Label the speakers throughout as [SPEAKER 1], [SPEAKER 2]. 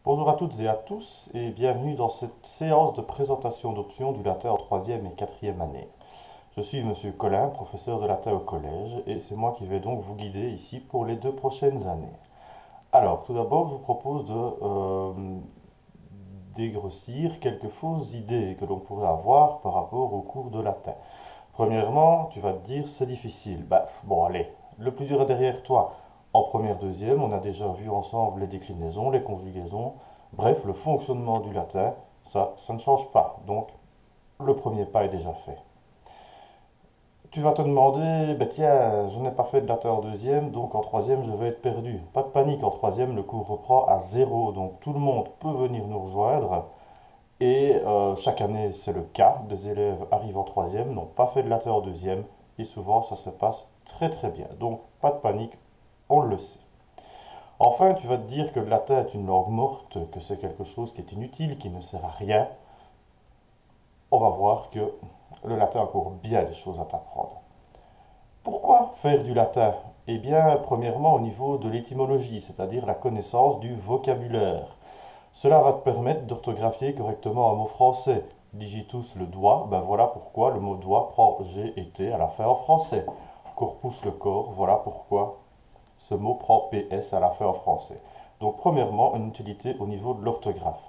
[SPEAKER 1] Bonjour à toutes et à tous et bienvenue dans cette séance de présentation d'options du latin en troisième et quatrième année. Je suis Monsieur Collin, professeur de latin au collège et c'est moi qui vais donc vous guider ici pour les 2 prochaines années. Alors, tout d'abord, je vous propose de dégrossir quelques fausses idées que l'on pourrait avoir par rapport au cours de latin. Premièrement, tu vas te dire c'est difficile. Bah, bon, allez, le plus dur est derrière toi. En première, deuxième, on a déjà vu ensemble les déclinaisons, les conjugaisons, bref, le fonctionnement du latin, ça ne change pas. Donc, le premier pas est déjà fait. Tu vas te demander, ben tiens, je n'ai pas fait de latin en deuxième, donc en troisième, je vais être perdu. Pas de panique, en troisième, le cours reprend à zéro, donc tout le monde peut venir nous rejoindre. Et chaque année, c'est le cas. Des élèves arrivent en troisième, n'ont pas fait de latin en deuxième, et souvent, ça se passe très très bien. Donc, pas de panique, on le sait. Enfin, tu vas te dire que le latin est une langue morte, que c'est quelque chose qui est inutile, qui ne sert à rien. On va voir que le latin a encore bien des choses à t'apprendre. Pourquoi faire du latin? Eh bien, premièrement, au niveau de l'étymologie, c'est-à-dire la connaissance du vocabulaire. Cela va te permettre d'orthographier correctement un mot français. Digitus le doigt, ben voilà pourquoi le mot doigt prend G et T à la fin en français. Corpus le corps, voilà pourquoi ce mot prend PS à la fin en français. Donc premièrement, une utilité au niveau de l'orthographe.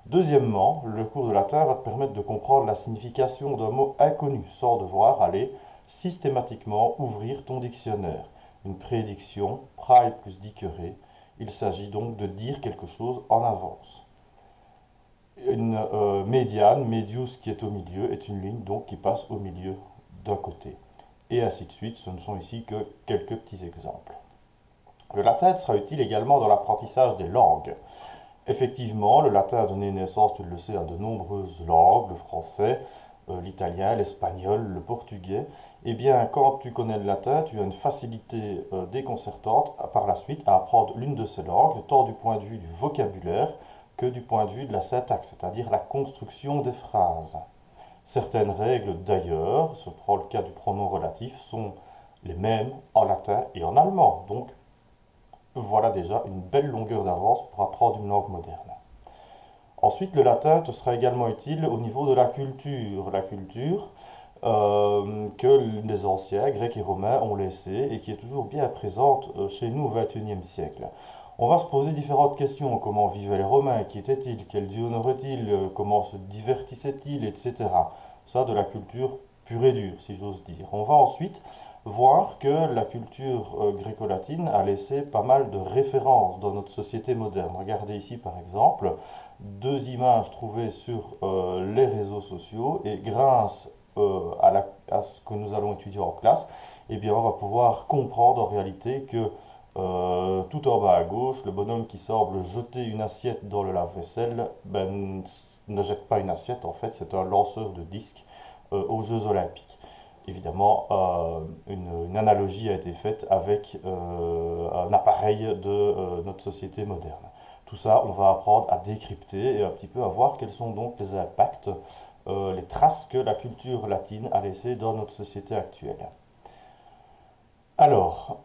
[SPEAKER 1] Deuxièmement, le cours de latin va te permettre de comprendre la signification d'un mot inconnu sans devoir aller systématiquement ouvrir ton dictionnaire. Une prédiction, prae plus dicere, il s'agit donc de dire quelque chose en avance. Une médiane, medius qui est au milieu, est une ligne donc qui passe au milieu d'un côté. Et ainsi de suite, ce ne sont ici que quelques petits exemples. Le latin sera utile également dans l'apprentissage des langues. Effectivement, le latin a donné naissance, tu le sais, à de nombreuses langues, le français, l'italien, l'espagnol, le portugais. Eh bien, quand tu connais le latin, tu as une facilité déconcertante par la suite à apprendre l'une de ces langues, tant du point de vue du vocabulaire que du point de vue de la syntaxe, c'est-à-dire la construction des phrases. Certaines règles, d'ailleurs, se prend le cas du pronom relatif, sont les mêmes en latin et en allemand. Donc, voilà déjà une belle longueur d'avance pour apprendre une langue moderne. Ensuite, le latin te sera également utile au niveau de la culture. La culture que les anciens, grecs et romains, ont laissée et qui est toujours bien présente chez nous au XXIe siècle. On va se poser différentes questions. Comment vivaient les Romains? Qui étaient-ils? Quel dieu honoraient-ils? Comment se divertissaient-ils? Etc. Ça, de la culture pure et dure, si j'ose dire. On va ensuite voir que la culture gréco-latine a laissé pas mal de références dans notre société moderne. Regardez ici, par exemple, deux images trouvées sur les réseaux sociaux et grâce à ce que nous allons étudier en classe, eh bien, on va pouvoir comprendre en réalité que tout en bas à gauche, le bonhomme qui semble jeter une assiette dans le lave-vaisselle, ben, ne jette pas une assiette, en fait, c'est un lanceur de disques aux Jeux Olympiques. Évidemment, une analogie a été faite avec un appareil de notre société moderne. Tout ça, on va apprendre à décrypter et un petit peu à voir quels sont donc les impacts, les traces que la culture latine a laissées dans notre société actuelle. Alors,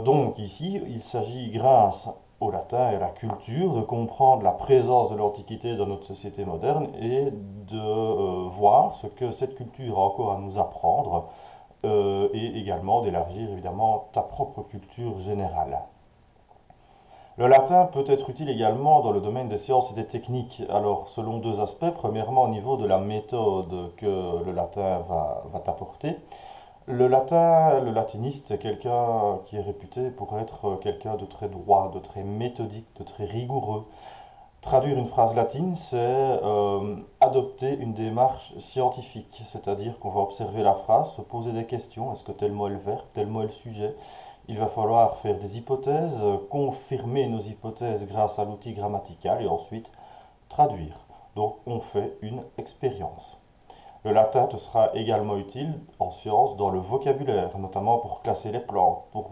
[SPEAKER 1] donc ici, il s'agit grâce au latin et à la culture de comprendre la présence de l'Antiquité dans notre société moderne et de voir ce que cette culture a encore à nous apprendre et également d'élargir évidemment ta propre culture générale. Le latin peut être utile également dans le domaine des sciences et des techniques. Alors, selon deux aspects. Premièrement, au niveau de la méthode que le latin va t'apporter. Le latin, le latiniste, c'est quelqu'un qui est réputé pour être quelqu'un de très droit, de très méthodique, de très rigoureux. Traduire une phrase latine, c'est adopter une démarche scientifique, c'est-à-dire qu'on va observer la phrase, se poser des questions, est-ce que tel mot est le verbe, tel mot est le sujet. Il va falloir faire des hypothèses, confirmer nos hypothèses grâce à l'outil grammatical et ensuite traduire. Donc on fait une expérience. Le latin te sera également utile en sciences dans le vocabulaire, notamment pour classer les plantes, pour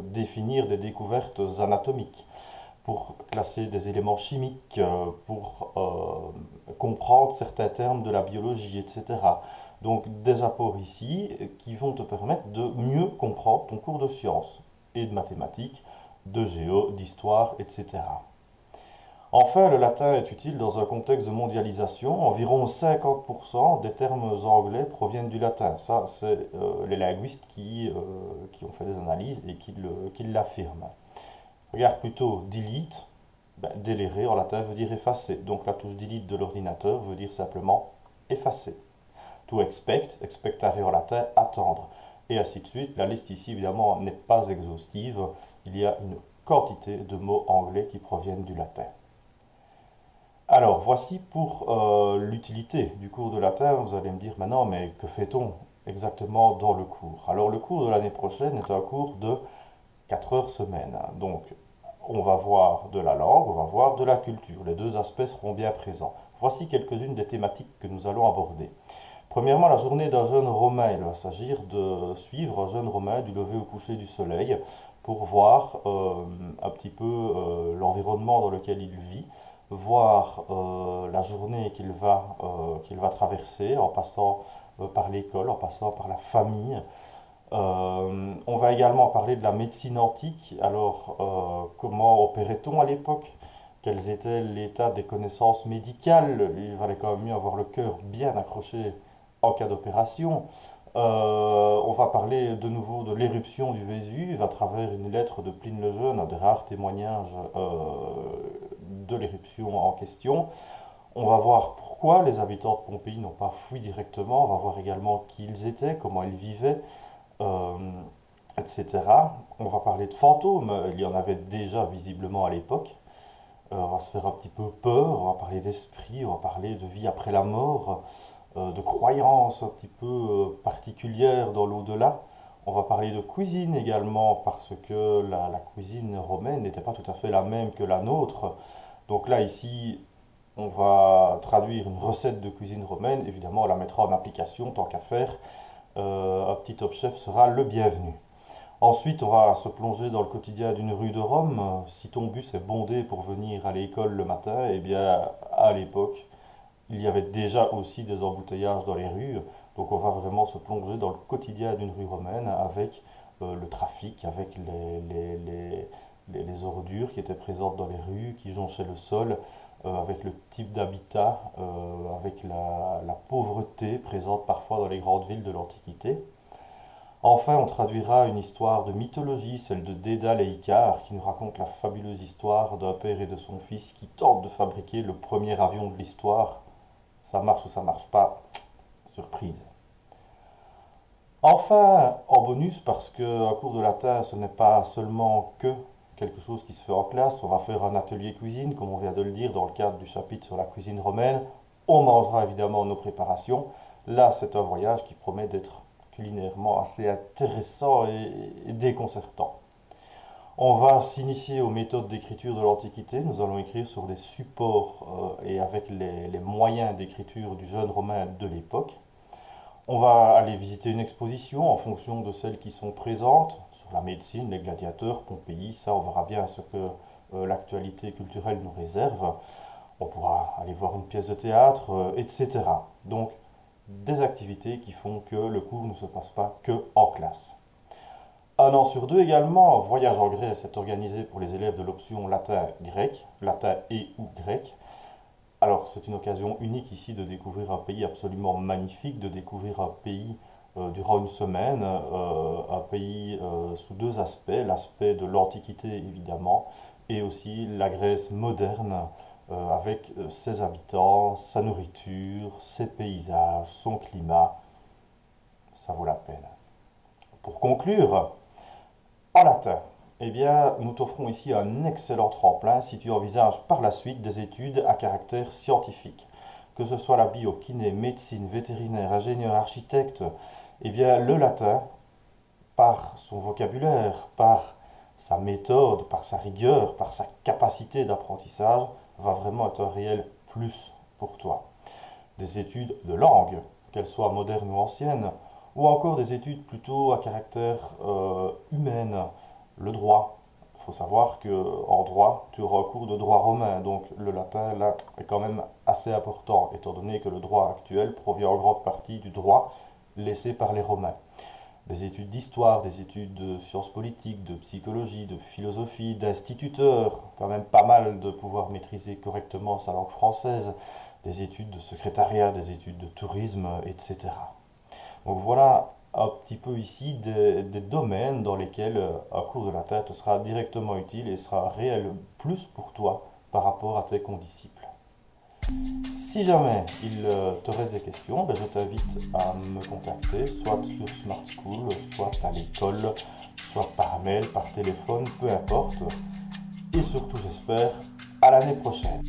[SPEAKER 1] définir des découvertes anatomiques, pour classer des éléments chimiques, pour comprendre certains termes de la biologie, etc. Donc des apports ici qui vont te permettre de mieux comprendre ton cours de sciences et de mathématiques, de géo, d'histoire, etc. Enfin, le latin est utile dans un contexte de mondialisation. Environ 50% des termes anglais proviennent du latin. Ça, c'est les linguistes qui ont fait des analyses et qui l'affirment. Regarde plutôt delete. Ben, délérer en latin veut dire effacer. Donc la touche delete de l'ordinateur veut dire simplement effacer. To expect, expectare en latin, attendre. Et ainsi de suite. La liste ici, évidemment, n'est pas exhaustive. Il y a une quantité de mots anglais qui proviennent du latin. Alors, voici pour l'utilité du cours de latin. Vous allez me dire maintenant, mais que fait-on exactement dans le cours? Alors, le cours de l'année prochaine est un cours de 4 heures semaine. Donc, on va voir de la langue, on va voir de la culture. Les deux aspects seront bien présents. Voici quelques-unes des thématiques que nous allons aborder. Premièrement, la journée d'un jeune Romain. Il va s'agir de suivre un jeune Romain du lever au coucher du soleil pour voir un petit peu l'environnement dans lequel il vit, voir la journée qu'il va traverser en passant par l'école, en passant par la famille. On va également parler de la médecine antique. Alors, comment opérait-on à l'époque? Quels étaient l'état des connaissances médicales? Il valait quand même mieux avoir le cœur bien accroché en cas d'opération. On va parler de nouveau de l'éruption du Vésuve à travers une lettre de Pline le Jeune, un des rares témoignages de l'éruption en question. On va voir pourquoi les habitants de Pompéi n'ont pas fui directement. On va voir également qui ils étaient, comment ils vivaient, euh, etc. On va parler de fantômes. Il y en avait déjà visiblement à l'époque. On va se faire un petit peu peur. On va parler d'esprit. On va parler de vie après la mort, de croyances un petit peu particulières dans l'au-delà. On va parler de cuisine également parce que la cuisine romaine n'était pas tout à fait la même que la nôtre. Donc là, ici, on va traduire une recette de cuisine romaine. Évidemment, on la mettra en application tant qu'à faire. Un petit top chef sera le bienvenu. Ensuite, on va se plonger dans le quotidien d'une rue de Rome. Si ton bus est bondé pour venir à l'école le matin, eh bien, à l'époque, il y avait déjà aussi des embouteillages dans les rues. Donc on va vraiment se plonger dans le quotidien d'une rue romaine avec le trafic, avec les ordures qui étaient présentes dans les rues, qui jonchaient le sol, avec le type d'habitat, avec la pauvreté présente parfois dans les grandes villes de l'Antiquité. Enfin, on traduira une histoire de mythologie, celle de Dédale et Icare, qui nous raconte la fabuleuse histoire d'un père et de son fils qui tentent de fabriquer le premier avion de l'histoire. Ça marche ou ça marche pas, surprise. Enfin, en bonus, parce qu'un cours de latin, ce n'est pas seulement que quelque chose qui se fait en classe, on va faire un atelier cuisine, comme on vient de le dire dans le cadre du chapitre sur la cuisine romaine. On mangera évidemment nos préparations. Là, c'est un voyage qui promet d'être culinairement assez intéressant et déconcertant. On va s'initier aux méthodes d'écriture de l'Antiquité. Nous allons écrire sur des supports et avec les moyens d'écriture du jeune romain de l'époque. On va aller visiter une exposition en fonction de celles qui sont présentes, sur la médecine, les gladiateurs, Pompéi, ça on verra bien ce que l'actualité culturelle nous réserve. On pourra aller voir une pièce de théâtre, etc. Donc, des activités qui font que le cours ne se passe pas que en classe. Un an sur deux également, un voyage en Grèce est organisé pour les élèves de l'option latin-grec, latin et ou grec. Alors c'est une occasion unique ici de découvrir un pays absolument magnifique, de découvrir un pays durant une semaine, un pays sous deux aspects, l'aspect de l'Antiquité évidemment, et aussi la Grèce moderne, avec ses habitants, sa nourriture, ses paysages, son climat. Ça vaut la peine. Pour conclure, en latin, eh bien, nous t'offrons ici un excellent tremplin si tu envisages par la suite des études à caractère scientifique. Que ce soit la bio, kiné, médecine, vétérinaire, ingénieur, architecte, eh bien, le latin, par son vocabulaire, par sa méthode, par sa rigueur, par sa capacité d'apprentissage, va vraiment être un réel plus pour toi. Des études de langue, qu'elles soient modernes ou anciennes, ou encore des études plutôt à caractère humaine, le droit. Il faut savoir qu'en droit, tu auras un cours de droit romain, donc le latin là est quand même assez important, étant donné que le droit actuel provient en grande partie du droit laissé par les Romains. des études d'histoire, des études de sciences politiques, de psychologie, de philosophie, d'instituteur, quand même pas mal de pouvoir maîtriser correctement sa langue française, des études de secrétariat, des études de tourisme, etc. Donc voilà un petit peu ici des domaines dans lesquels un cours de latin te sera directement utile et sera un réel plus pour toi par rapport à tes condisciples. Si jamais il te reste des questions, ben je t'invite à me contacter, soit sur Smart School, soit à l'école, soit par mail, par téléphone, peu importe. Et surtout, j'espère, à l'année prochaine.